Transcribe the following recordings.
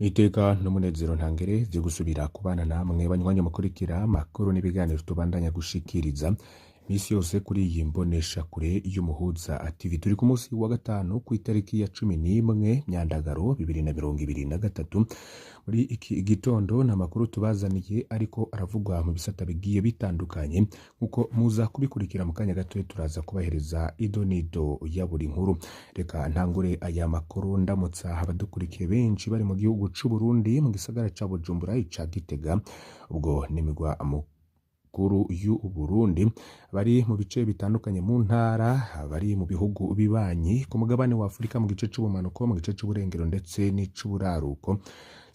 Iteka n'umunezero ntangere vyo gusubira kubana namwe banywanyi mukurikira amakuru n'ibiganiro tubandanya gushikiriza misi yose kuri iyi mbonesha kure y'Umuhuza TV. Turi ku munsi wa gatanu kw'itariki ya 11 Myandagaro 2023. Muri iki gitondo n'amakuru tubazaniye ariko aravugwa mu bisata bigiye bitandukanye, nkuko muza kubikurikira mu kanya gato turaza kubahereza idonido ya buri nkuru. Reka ntangure aya makuru ndamutsa abadukurikiye benshi bari mu gihugu c'u Burundi, mu gisagara ca Bujumbura, ica Gitega, ubwo nimigwa kuru y'u Burundi, bari mu bice bitandukanye mu ntara, bari mu bihugu bibanyi ku mugabane wa Afrika, mu gice c'ubumanuko, mu gice c'uburengero ndetse n'ic'uburaruko,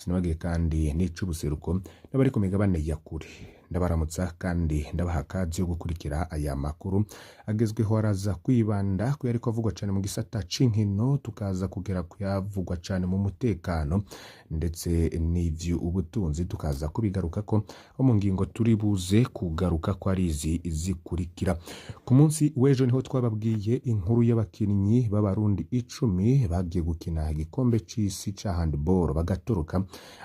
sinabagiye kandi n'ic'ubuseruko, n'abari ku migabane ya kure. Ndabaramutsa kandi ndabaha akazi yo gukurikira aya makuru agezweho. Araza kwibanda ku yariko avugwa cyane mu gisata c'inkino, tukaza kugera kuyavugwa cyane mu mutekano ndetse n'ivyo ubutunzi, tukaza kubigaruka ko mu ngingo turi buze kugaruka ko ari izi zikurikira. Ku munsi w'ejo niho twababwiye inkuru y'abakinyi b'abarundi 10 bagiye gukina igikombe c'isi ca handball bagatoroka,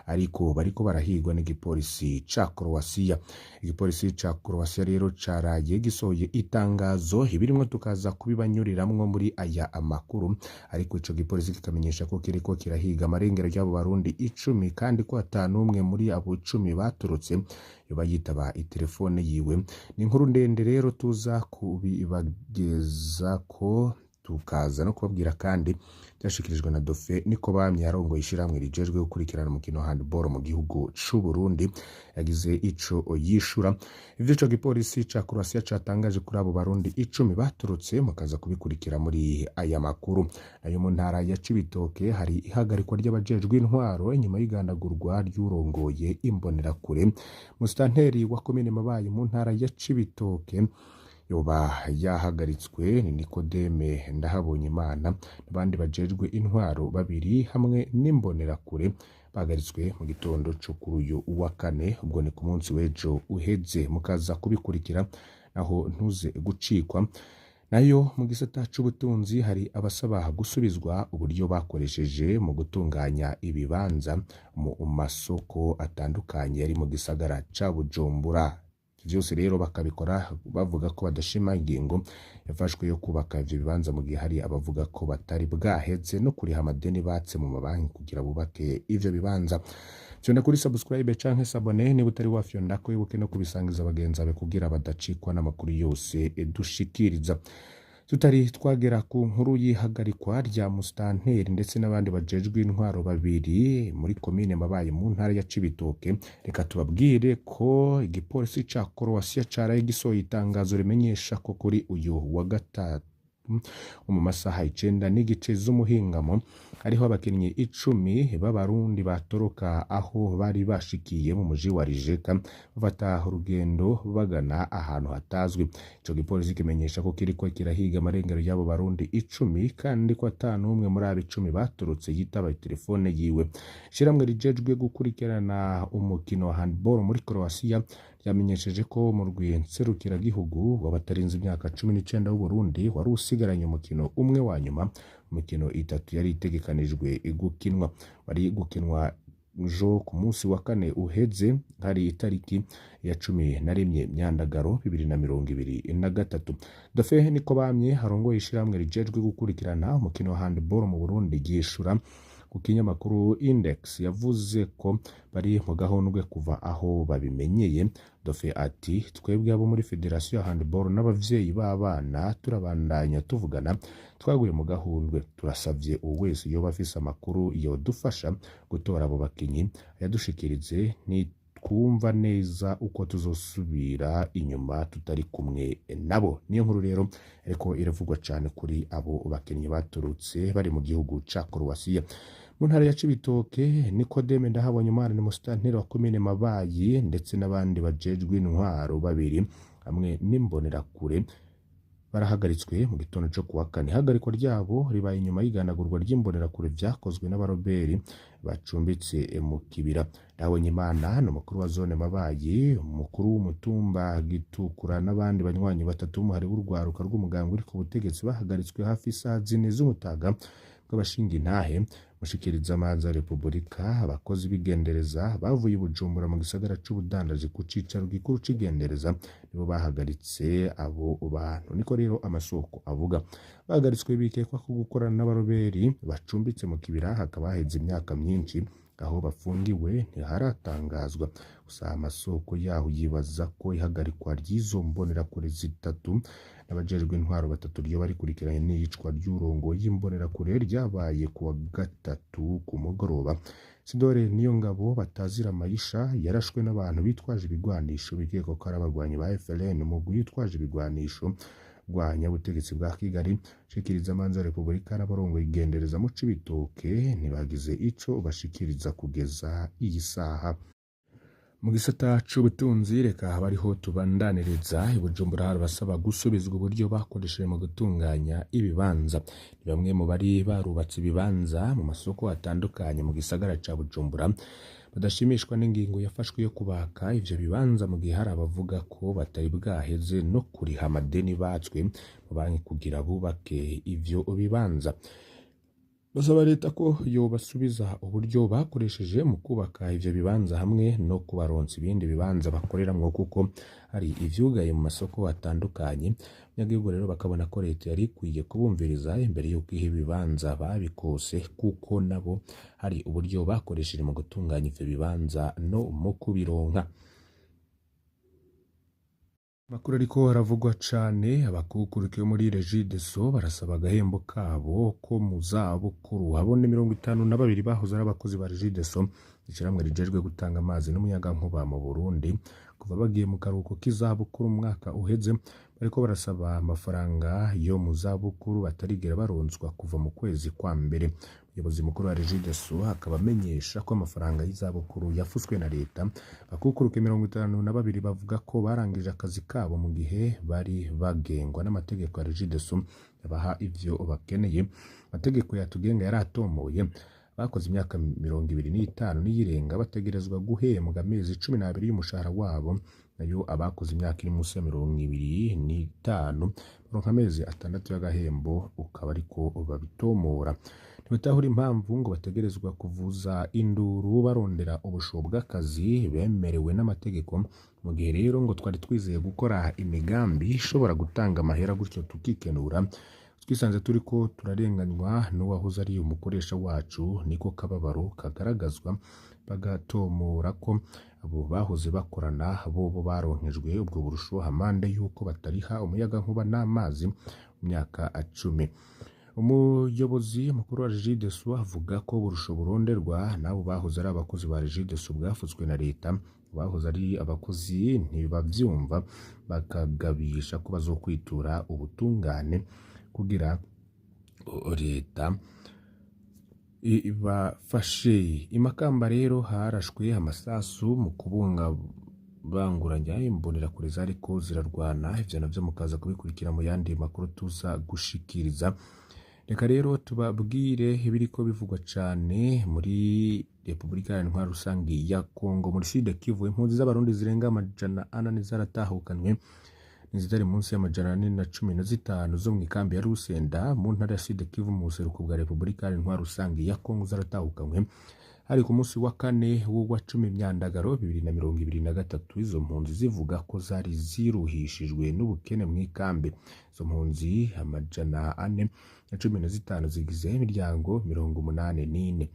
ariko bariko barahigwa n'igipolisi ca Croatia. Igipolisi ca Croatia rero caraye gisohoye itangazo, ibirimwo tukaza kubibanyuriramwo muri aya amakuru, ariko ico gipolisi kikamenyesha ko kiriko kirahiga amarengero y'abo barundi 10 kandi ko atanumwe muri abo 10 baturutse yoba yitaba itelefone yiwe. Ni inkuru ndende rero tuza kubibageza ko, tukaza no kubabwira kandi byashikirijwe na Dauphin Nikobamye arongoye ishiramwe rijejwe gukurikirana umukino handball mu gihugu c'u Burundi, yagize ico yishura ivyo ico gipolisi ca Croatia catangaje kuri abo barundi 10 baturutse, mukaza kubikurikira muri aya makuru. Nayo mu ntara ya Cibitoke hari ihagarikwa ry'abajejwe intwaro inyuma y'igandagurwa ry'urongoye imbonerakure. Musitanteri wa komine Mabayi mu ntara ya Cibitoke yoba yahagaritswe ni Nikodeme Ndahabonyimana n'abandi bajejwe intwaro babiri hamwe n'imbonerakure bahagaritswe mu gitondo cyo kuri uyu wa kane, ubwo ni ku munsi w'ejo uheze, mukaza kubikurikira naho ntuze gucikwa. Nayo mu gisata c'ubutunzi hari abasaba gusubizwa uburyo bakoresheje mu gutunganya ibibanza mu masoko atandukanye yari mu gisagara ca Bujumbura. Vyose rero bakabikora bavuga ko badashima ingingo yafashwe yo kubaka ivyo bibanza, mu gihe hari abavuga ko batari bwaheze no kuriha amadeni batse mu mabanki kugira bubake ivyo bibanza. Fyonda kuri subscribe canke sabone niba utari wafyonda ko wibuke no kubisangiza abagenzi bawe kugira badacikwa n'amakuru yose dushikiriza. Tutari twagera ku nkuru y'ihagarikwa rya Musitanteri ndetse n'abandi bajejwe intwaro babiri muri komine Mabayi mu ntara ya Cibitoke, reka tubabwire ko igipolisi ca Croatia caraye gisohoye itangazo rimenyesha ko kuri uyu wa gatatu mu masaha 9:30 z'umuhingamo ariho abakinyi 10 b'abarundi batoroka aho bari bashikiye mu muji wa Rijeka bafata urugendo bagana ahantu hatazwi. Ico gipolisi kimenyesha ko kiriko kirahiga amarengero y'abo barundi 10 kandi ko atanumwe muri abo 10 baturutse yitaba telefone yiwe. Shiramwe rijejwe gukurikirana umukino wa handball muri Croatia yamenyesheje ko mu rw'inserukira gihugu w'abatarinze imyaka 19 w'u Burundi wari usigaranye umukino umwe wa nyuma, umukino 3 yari itegekanijwe gukinwa, bari gukinwa jo ku munsi wa kane uheze, hari itariki ya 11 Myandagaro 2023. Dauphin Nikobamye harongoye ishiramwe rijejwe gukurikirana umukino wa handball mu Burundi gishura ku kinyamakuru Index yavuze ko bari mu gahundwe kuva aho babimenyeye. Dauphin ati twebwe abo muri Federation ya Handball n'abavyeyi b'abana turabandanya tuvugana, twaguye mu gahundwe, turasavye uwese yoba afise amakuru yodufasha gutora abo bakinyi yadushikirize, ni twumva neza uko tuzosubira inyuma tutari kumwe nabo. Niyo nkuru rero ariko iravugwa cyane kuri abo bakinyi baturutse bari mu gihugu ca Croatia. Mu ntara ya Cibitoke Nikodeme Ndahabonyimana ni Musitanteri wa komine Mabayi ndetse n'abandi bajejwe intwaro babiri hamwe n'imbonerakure barahagaritswe mu gitondo cyo kuwa kane. Ihagarikwa ryabo ribaye inyuma y'iganagurwa ry'imbonerakure vyakozwe n'abaroberi bacumbitse mu kibira. Ndahabonyimana n'umukuru wa zone Mabayi, umukuru w'umutumba Gitukura n'abandi banywanyi batatu b'umuhari w'urwaruka rw'umuganga uri ku butegetsi bahagaritswe hafi isaha 4 z'umutaga bw'abashinga intahe mushikirizamanza wa Repubulika abakozi b'igendereza bavuye i Bujumbura mu gisagara c'ubudandaji ku cicaro gikuru c'igendereza nibo bahagaritse abo bantu. Niko rero amasoko avuga. Bahagaritswe bikekwa ko gukorana n'abaroberi bacumbitse mu kibira hakaba haheze imyaka myinshi aho bafungiwe ntiharatangazwa. Gusa amasoko yaho yibaza ko ihagarikwa ry'izo mbonerakure zitatu n'abajejwe intwaro batatu ryo barikurikiranye n'iyicwa ry'urongo y'imbonerakure ryabaye kuwa gatatu ku mugoroba. Sidore Niyongabo batazira Mayisha yarashwe n'abantu bitwaje ibigwanisho bikekwa ko ari abagwanyi ba FLN umugwi witwaje ibigwanisho rwanya ubutegetsi bwa Kigali. Shikirizamanza wa Repubulika n'abarongoye igendereza mu Cibitoke ntibagize ico bashikiriza kugeza iyi saha. Mu gisata c'ubutunzi reka bariho tubandaniriza i Bujumbura basaba gusubizwa uburyo bakoresheje mu gutunganya ibibanza. Ni bamwe mu bari barubatse ibibanza mu masoko atandukanye mu gisagara ca Bujumbura badashimishwa n'ingingo yafashwe yo kubaka ivyo bibanza mu gihe hari abavuga ko batari bwaheze no kuriha amadeni batswe mu banki kugira bubake ivyo bibanza. Basaba leta ko yobasubiza uburyo bakoresheje mu kubaka ivyo bibanza hamwe no kubaronsa ibindi bibanza bakoreramwo kuko hari ivyugaye mu masoko atandukanye. Abanyagihugu rero bakabona ko leta yari ikwiye kubumviriza imbere y'uko ihe ibibanza babikose kuko nabo hari uburyo bakoresheje mu gutunganya ivyo bibanza no mu kubironka. Makuru ariko haravugwa cane abakukurikiye muri Regideso barasaba agahembo kabo ko mu zabukuru. Habone 52 bahoze ari abakozi ba Regideso ishiramwe rijejwe gutanga amazi n'umuyagankuba mu Burundi kuva bagiye mu karuhuko k'izabukuru mu mwaka uheze bariko barasaba amafaranga yo mu zabukuru batarigera baronswa kuva mu kwezi kwa mbere. Umuyobozi mukuru wa Regideso akaba amenyesha ko amafaranga y'izabukuru yafuswe na leta. Abakukuruke 52 bavuga ko barangije akazi kabo mu gihe bari bagengwa n'amategeko ya Regideso yabaha ivyo bakeneye. Amategeko yatugenga yaratomoye bakoze imyaka 25 n'iyirenga bategerezwa guhembwa amezi 12 y'umushahara wabo, nayo abakoze imyaka iri munsi ya 25 baronka amezi 6 y'agahembo ukaba ariko babitomora. Ntibitahura impamvu ngo bategerezwa kuvuza induru barondera ubushobo bw'akazi bemerewe n'amategeko mu gihe rero ngo twari twizeye gukora imigambi ishobora gutanga amahera gutyo tukikenura. Twisanze turiko turarenganywa n'uwahoze ari umukoresha wacu, niko kababaro kagaragazwa bagatomora ko abo bahoze bakorana bo baronkejwe ubwo burusho hamande yuko batariha umuyagankuba n'amazi mu myaka 10. Umuyobozi mukuru wa Regideso avuga ko burusho buronderwa nabo bahoze ari abakozi ba Regideso bwafuzwe na leta. Bahoze ari abakozi ntibavyumva bakagabisha ko bazokwitura ubutungane kugira leta ibafashe. Imakamba rero harashwe amasasu mu kubunga banguranya imbonerakure zariko zirarwana. Ivyo navyo mukaza kubikurikira mu yandi makuru tuza gushikiriza. Reka rero tubabwire ibiriko bivugwa cane muri Repubulika Iharanira Rusangi ya Kongo. Muri Sud Kivu impunzi z'abarundi zirenga 400 zaratahukanwe nizitari munsi ya 415 zo mu ikambi ya Rusenda mu ntara ya Sud Kivu mu buseruko bwa Repubulika Iharanira Rusangi ya Kongo zaratahukanwe hari ku munsi wa 4 wa 10 Myandagaro 2023. Izo mpunzi zivuga ko zari ziruhishijwe n'ubukene mu ikambi. Izo mpunzi 415 zigize imiryango 84.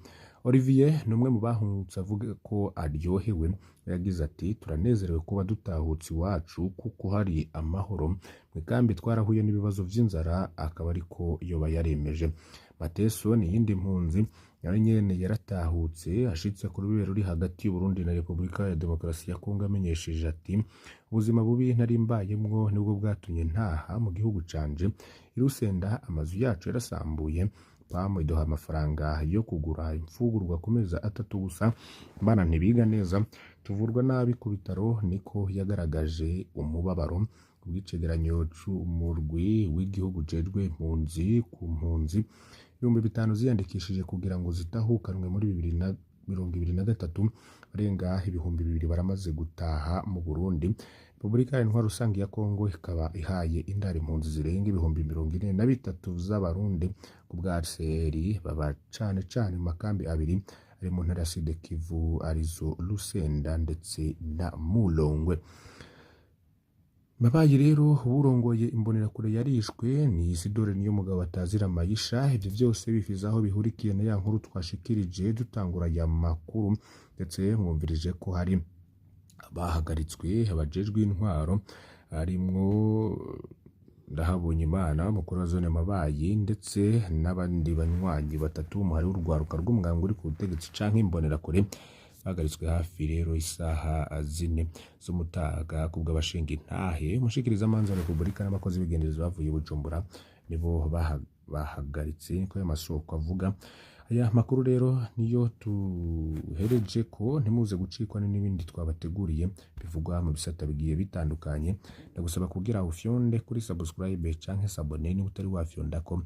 Olivier numwe mu bahungutse avuga ko aryohewe. Yagize ati turanezerewe kuba dutahutse iwacu kuko hari amahoro. Mu kambi twarahuye n'ibibazo vy'inzara akaba ariko yoba yaremeje. Mateso ni yindi mpunzi yari nyene yaratahutse ashitse ku rubero ruri hagati y'u Burundi na Repubulika ya Demokarasi ya Kongo amenyesheje ati ubuzima bubi ntari mbayemwo nibwo bwatumye ntaha mu gihugu canje. Irusenda amazu yacu yarasambuye pamu iduha amafaranga yo kugura imfugurwa ku mezi 3 gusa. Bana ntibiga neza tuvurwa nabi ku bitaro. Niko yagaragaje umubabaro. Ubwicegeranyo c'umurwi w'igihugu jejwe impunzi ku mpunzi 5,000 ziyandikishije kugira ngo zitahukanwe muri 2023. Barenga 2,000 baramaze gutaha mu Burundi. Repubulika Iharanira Rusange ya Kongo ikaba ihaye indaro impunzi zirenga ibihumbi 43 z'abarundi ku bwa HCR baba cane cane mu makambi abiri ari mu ntara ya Sud Kivu arizo Lusenda ndetse na Mulongwe. Mabayi rero urongoye imbonerakure yarishwe ni Isidore Niyomugabo batazira Mayisha. Ivyo vyose bifiza aho bihurikiye na ya nkuru twashikirije dutangura ya makuru, ndetse mwumvirije ko hari abahagaritswe abajejwe intwaro arimwo Ndahabonye Imana mukuru wa zone Mabayi ndetse n'abandi banywanyi batatu mu hari urwaruka rw'umuganga uri ku butegetsi canke imbonerakure bahagaritswe hafi rero isaha 4 z'umutaga kubwa bashinga intahe. Umushikiriza amanza wa Repubulika n'abakozi b'igendereza bavuye Bujumbura nibo bahagaritse ko y'amasoko avuga. Aya makuru rero niyo tuhereje ko ntimuze gucikwa n'ibindi twabateguriye bivugwa mu bisata bigiye bitandukanye. Ndagusaba kugira ufyonde kuri subscribe canke sabone ni utari wafyonda ko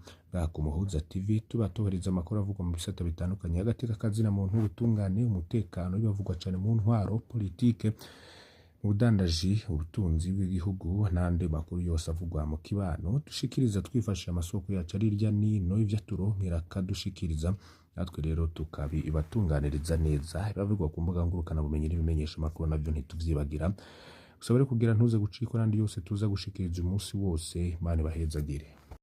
ku Muhuza TV tuba tohereza amakuru avugwa mu bisata bitandukanye hagati k'akazina muntu ubutungane umutekano bivugwa cyane mu ntwaro politike ubudandaji ubutunzi bw'igihugu n'andi makuru yose avugwa mu kibano dushikiriza twifashishije amasoko yacu ari irya nino ivyo turonkera kadushikiriza natwe rero tukabibatunganiriza neza bavugwa ku mbuga ngurukana bumenyi n'ibimenyesha makuru navyo ntituvyibagira. Usabere kugira ntuze gucikwa n'andi yose tuza gushikiriza umunsi wose. Imana bahezagire.